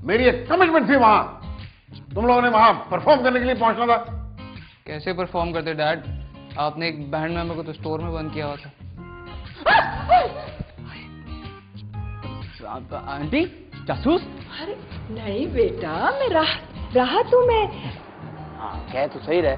मेरी एक कमिटमेंट थी वहां। तुम लोगों ने वहां परफॉर्म करने के लिए पहुंचना था। कैसे परफॉर्म करते डैड? आपने एक बैंड मेंबर को तो स्टोर में बंद किया हुआ था। आंटी जासूस? अरे नहीं बेटा, मैं रहा तो मैं। हाँ कह तो सही रहे,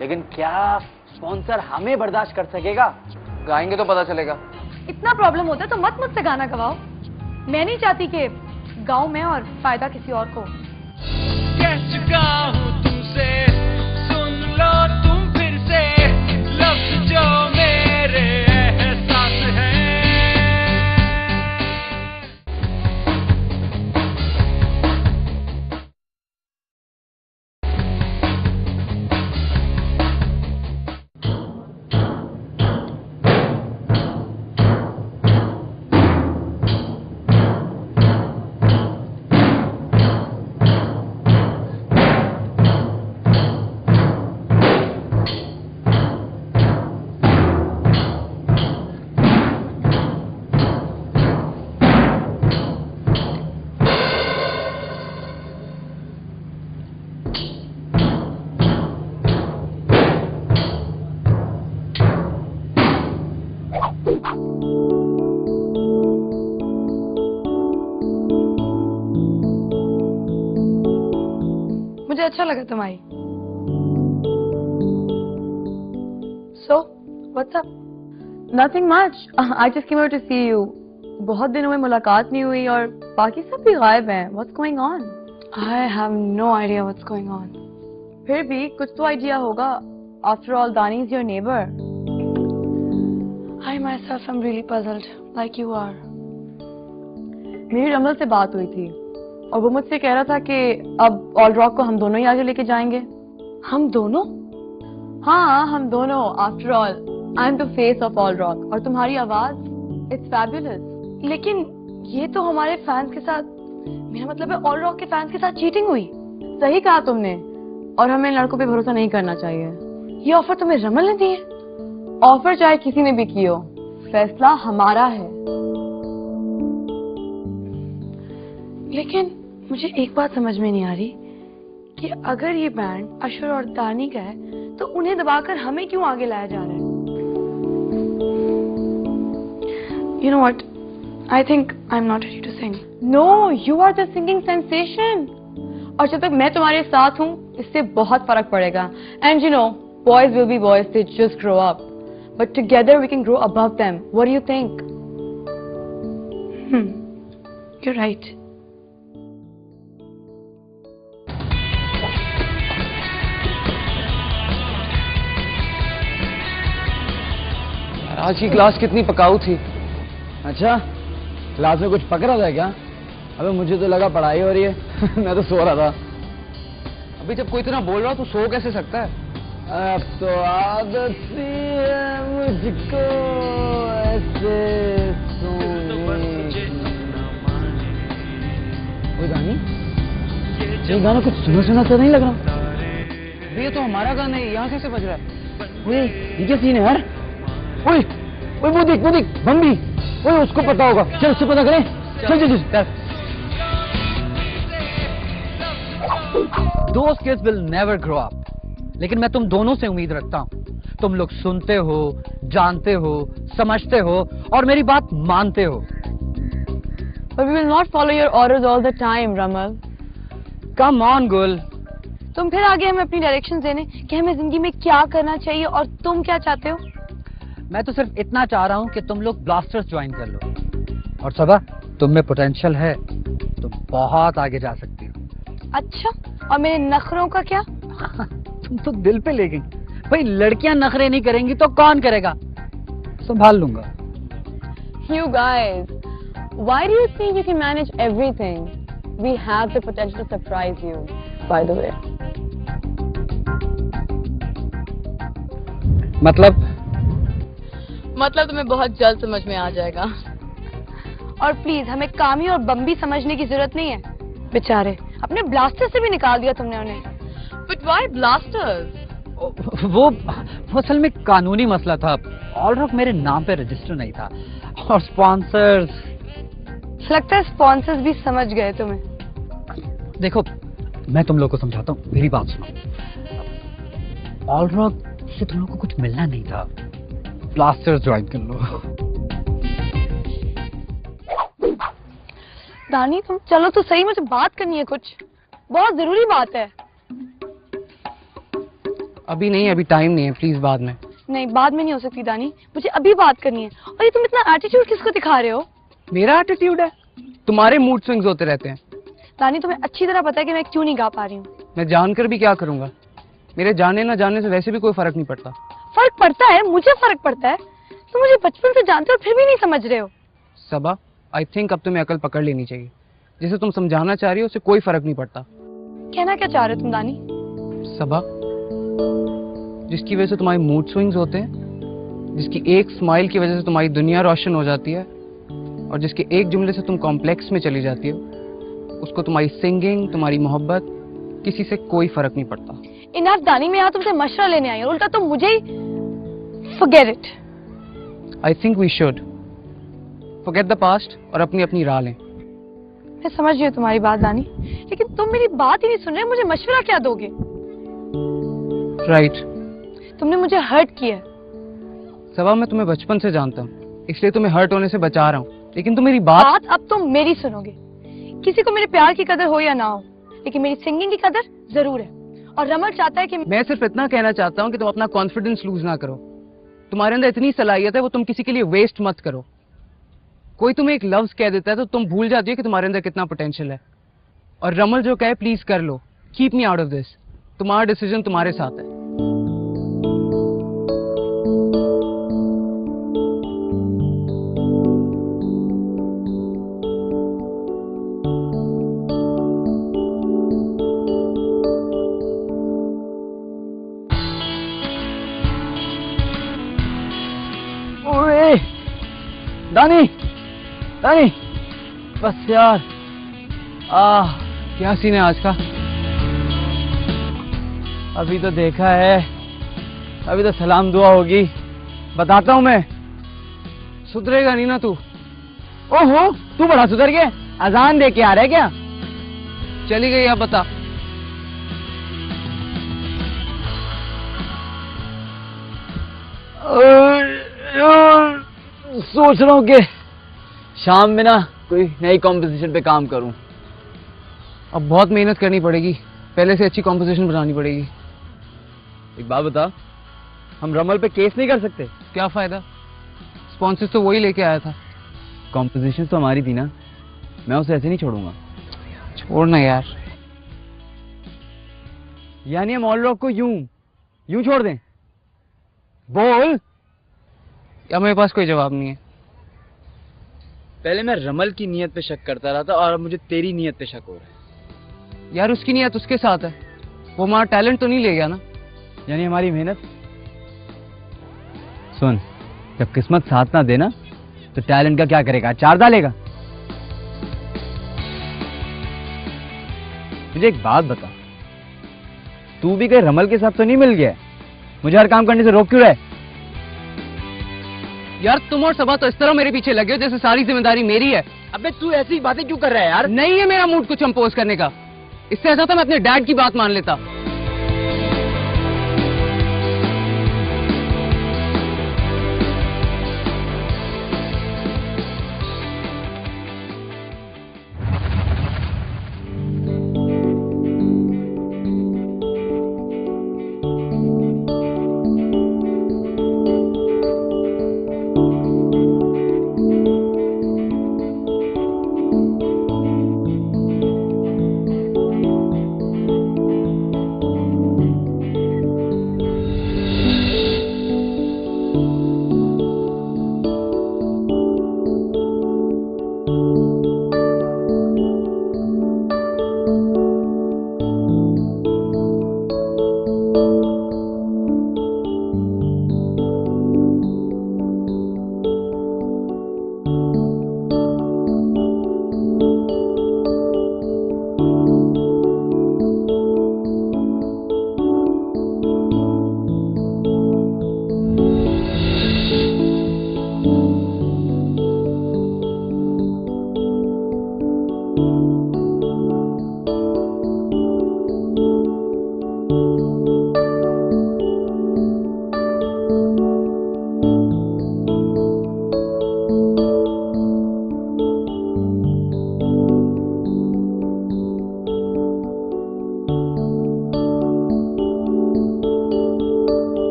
लेकिन क्या स्पॉन्सर हमें बर्दाश्त कर सकेगा? गाएंगे तो पता चलेगा। इतना प्रॉब्लम होता है तो मत मुझसे गाना गवाओ। मैं नहीं चाहती कि गाऊं मैं और फायदा किसी और को। कह चुका हूँ तुमसे, सुन लो तुम फिर से लफ्ज जो मेरे एहसास हैं। मुझे अच्छा लगा तुम आई। So, what's up? Nothing much. I just came out to see you. बहुत दिन हुए मुलाकात नहीं हुई और बाकी सब भी गायब हैं। What's going on? I have no idea what's going on. फिर भी कुछ तो आइडिया होगा। After all, Dani is your neighbor. I myself am really puzzled, like you are. मेरी रमल से बात हुई थी और वो मुझसे कह रहा था कि अब ऑल रॉक को हम दोनों ही आगे लेके जाएंगे। हम दोनों? हाँ हम दोनों। After all I am the face of all rock और तुम्हारी आवाज इट्स फैबुलस। लेकिन ये तो हमारे फैंस के साथ, मेरा मतलब है ऑल रॉक के फैंस के साथ चीटिंग हुई। सही कहा तुमने, और हमें लड़कों पे भरोसा नहीं करना चाहिए। ये ऑफर तुम्हें रमल ने दी है? ऑफर चाहे किसी ने भी की हो, फैसला हमारा है। लेकिन मुझे एक बात समझ में नहीं आ रही कि अगर ये बैंड अशर और दानी का है तो उन्हें दबाकर हमें क्यों आगे लाया जा रहा है? You know what? I think I'm not ready to sing. No, you are the singing sensation. और जब तक मैं तुम्हारे साथ हूँ, इससे बहुत फर्क पड़ेगा। And you know, boys will be boys. They just grow up. But together we can grow above them. What do you think? You're right. आज की क्लास कितनी पकाऊ थी। अच्छा, क्लास में कुछ पक रहा था क्या? अबे मुझे तो लगा पढ़ाई हो रही है। मैं तो सो रहा था। अभी जब कोई इतना बोल रहा तो सो कैसे सकता है? अब तो आदत सी है मुझको ऐसे सोने की। ओए दानी, ये गाना कुछ सुना सुना तो नहीं लग रहा? ये तो हमारा गाना है, यहाँ कैसे बज रहा है? ओए ये क्या सीन है यार? ओए ओए वो देख बम्बी। ओए उसको पता होगा, चल उससे पता करें। चल चल चल। Those kids will never grow up. लेकिन मैं तुम दोनों से उम्मीद रखता हूँ। तुम लोग सुनते हो, जानते हो, समझते हो और मेरी बात मानते हो। But we will not follow your orders all the time, Ramal. Come on, गुल। तुम फिर आगे हमें अपनी डायरेक्शन देने कि हमें जिंदगी में क्या करना चाहिए और तुम क्या चाहते हो? मैं तो सिर्फ इतना चाह रहा हूँ कि तुम लोग ब्लास्टर्स ज्वाइन कर लो। और सबा, तुम में पोटेंशियल है, तुम बहुत आगे जा सकती हो। अच्छा, और मेरे नखरों का क्या? तुम तो दिल पे ले गई। भाई लड़कियां नखरे नहीं करेंगी तो कौन करेगा? संभाल लूंगा। You guys, why do you think you can manage everything? We have the potential to surprise you, by the way. मतलब तुम्हें बहुत जल्द समझ में आ जाएगा। और प्लीज हमें कामी और बम्बी समझने की जरूरत नहीं है। बेचारे अपने ब्लास्टर से भी निकाल दिया तुमने उन्हें। But why blasters? वो असल में कानूनी मसला था। ऑल रॉक मेरे नाम पे रजिस्टर नहीं था और स्पॉन्सर्स। लगता है स्पॉन्सर्स भी समझ गए तुम्हें। देखो, मैं तुम लोग को समझाता हूँ, मेरी बात सुनो। ऑल रॉक से तुम लोग को कुछ मिलना नहीं था, ब्लास्टर्स ज्वाइन कर लो। दानी तुम चलो तो सही, मुझे बात करनी है, कुछ बहुत जरूरी बात है। अभी नहीं, अभी टाइम नहीं है, प्लीज बाद में। नहीं, बाद में नहीं हो सकती दानी, मुझे अभी बात करनी है। और ये तुम इतना एटीट्यूड किसको दिखा रहे हो? मेरा एटीट्यूड है? तुम्हारे मूड स्विंग्स होते रहते हैं। दानी तुम्हें अच्छी तरह पता है कि मैं क्यों नहीं गा पा रही हूँ। मैं जानकर भी क्या करूंगा? मेरे जाने ना जाने से वैसे भी कोई फर्क नहीं पड़ता। फर्क पड़ता है, मुझे फर्क पड़ता है। तुम मुझे बचपन से जानते हो फिर भी नहीं समझ रहे हो। सबा, आई थिंक अब तुम्हें अकल पकड़ लेनी चाहिए। जिसे तुम समझाना चाह रही हो उसे कोई फर्क नहीं पड़ता। कहना क्या चाह रहे हो तुम दानी? सबा, जिसकी वजह से तुम्हारे मूड स्विंग्स होते हैं, जिसकी एक स्माइल की वजह से तुम्हारी दुनिया रोशन हो जाती है, और जिसके एक जुमले से तुम कॉम्प्लेक्स में चली जाती हो, उसको तुम्हारी सिंगिंग, तुम्हारी मोहब्बत, किसी से कोई फर्क नहीं पड़ता। इनफ दानी, मैं यहाँ तुमसे मशवरा लेने आई हूँ, उल्टा तुम मुझे ही forget it। I think we should forget the past और अपनी अपनी राह लें। मैं समझ रही हूँ तुम्हारी बात दानी, लेकिन तुम मेरी बात ही नहीं सुन रहे, मुझे मशवरा क्या दोगे? राइट। तुमने मुझे हर्ट किया। सबा, मैं तुम्हें बचपन से जानता हूँ, इसलिए तुम्हें हर्ट होने से बचा रहा हूँ, लेकिन तुम मेरी बात अब तुम मेरी सुनोगे। किसी को मेरे प्यार की कदर हो या ना हो, लेकिन मेरी सिंगिंग की कदर जरूर है। और रमल चाहता है कि मैं सिर्फ इतना कहना चाहता हूँ कि तुम अपना कॉन्फिडेंस लूज ना करो। तुम्हारे अंदर इतनी सलाहियत है, वो तुम किसी के लिए वेस्ट मत करो। कोई तुम्हें एक लफ्ज कह देता है तो तुम भूल जाती हो कि तुम्हारे अंदर कितना पोटेंशियल है। और रमल जो कहे प्लीज कर लो, keep me out of this. तुम्हारा डिसीजन तुम्हारे साथ है। ओए दानी, दानी, बस यार। क्या सीन है आज का? अभी तो देखा है, अभी तो सलाम दुआ होगी। बताता हूँ मैं। सुधरेगा नहीं ना तू? ओहो, तू बड़ा सुधर गया, अजान दे के आ रहा है क्या? चली गई, अब बता। सोच रहा हूँ कि शाम में ना कोई नई कॉम्पोजिशन पे काम करूं। अब बहुत मेहनत करनी पड़ेगी, पहले से अच्छी कॉम्पोजिशन बनानी पड़ेगी। एक बात बता, हम रमल पे केस नहीं कर सकते? क्या फायदा? स्पॉन्सर्स तो वही लेके आया था। कॉम्पोजिशन तो हमारी थी ना, मैं उसे ऐसे नहीं छोड़ूंगा। छोड़ना यार। यानी हम ऑल रॉक को यूं छोड़ दें? बोल। या मेरे पास कोई जवाब नहीं है। पहले मैं रमल की नीयत पे शक करता रहा था, और अब मुझे तेरी नीयत पे शक हो रहा है। यार उसकी नीयत उसके साथ है, वो हमारा टैलेंट तो नहीं ले गया ना। यानी हमारी मेहनत। सुन, जब किस्मत साथ ना देना तो टैलेंट का क्या करेगा? चार डालेगा। मुझे एक बात बता, तू भी कहीं रमल के साथ तो नहीं मिल गया? मुझे हर काम करने से रोक क्यों रहा है? यार तुम और सबा तो इस तरह मेरे पीछे लगे हो जैसे सारी जिम्मेदारी मेरी है। अबे तू ऐसी बातें क्यों कर रहा है यार? नहीं है मेरा मूड कुछ कंपोज करने का। इससे ऐसा था मैं अपने डैड की बात मान लेता।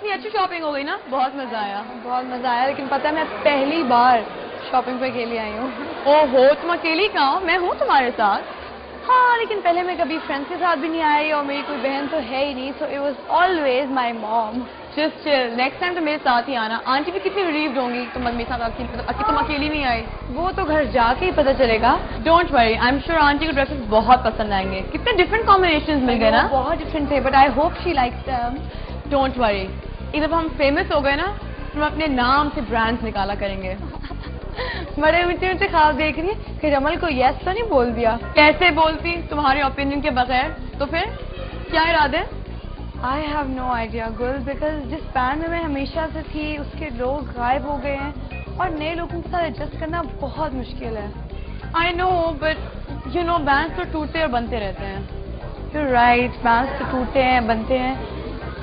कितनी अच्छी शॉपिंग हो गई ना, बहुत मजा आया, बहुत मजा आया। लेकिन पता है मैं पहली बार शॉपिंग पे अकेली आई हूँ। ओहो, तुम अकेली कहाँ हो? मैं हूँ तुम्हारे साथ। हाँ, लेकिन पहले मैं कभी फ्रेंड्स के साथ भी नहीं आई और मेरी कोई बहन तो है ही नहीं, so it was always my mom. Just chill, next time तो मेरे साथ ही आना। आंटी भी कितनी रिलीव्ड होंगी तुम मेरे साथ तुम अकेली नहीं आई। वो तो घर जाके ही पता चलेगा। Don't worry, I am sure aunty को ड्रेसेस बहुत पसंद आएंगे। कितने डिफरेंट कॉम्बिनेशंस मिल गए ना, बहुत डिफरेंट थे, but I hope she likes them. Don't worry, एक दफा हम फेमस हो गए ना, हम अपने नाम से ब्रांड्स निकाला करेंगे। बड़े ऊंचे ऊंचे ख्वाब देख रही है कि रमल को यस तो नहीं बोल दिया। कैसे बोलती तुम्हारे ओपिनियन के बगैर? तो फिर क्या इरादे? I have no idea girl, because जिस बैंड में मैं हमेशा से थी उसके लोग गायब हो गए हैं और नए लोगों के साथ एडजस्ट करना बहुत मुश्किल है। I know, but you know bands तो टूटते और बनते रहते हैं। यू राइट, बैंड्स तो टूटते हैं बनते हैं,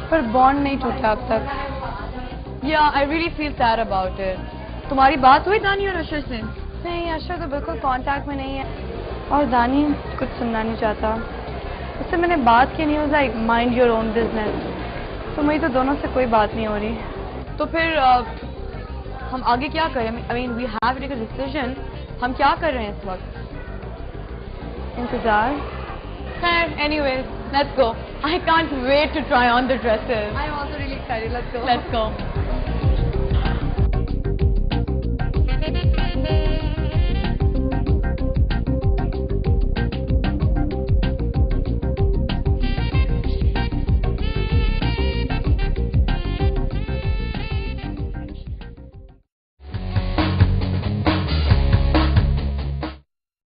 पर बॉन्ड नहीं टूटा अब तक। या I really feel sad about it. तुम्हारी बात हुई दानी और अशर से? नहीं, अशर तो बिल्कुल कांटेक्ट में नहीं है और दानी कुछ सुनना नहीं चाहता। उससे मैंने बात की नहीं, was like mind your own business. तो मेरी तो दोनों से कोई बात नहीं हो रही। तो फिर हम आगे क्या करें? I mean we have take a decision. हम क्या कर रहे हैं इस वक्त? इंतजार। खैर, anyways, let's go. I can't wait to try on the dresses. I am also really excited. Let's go.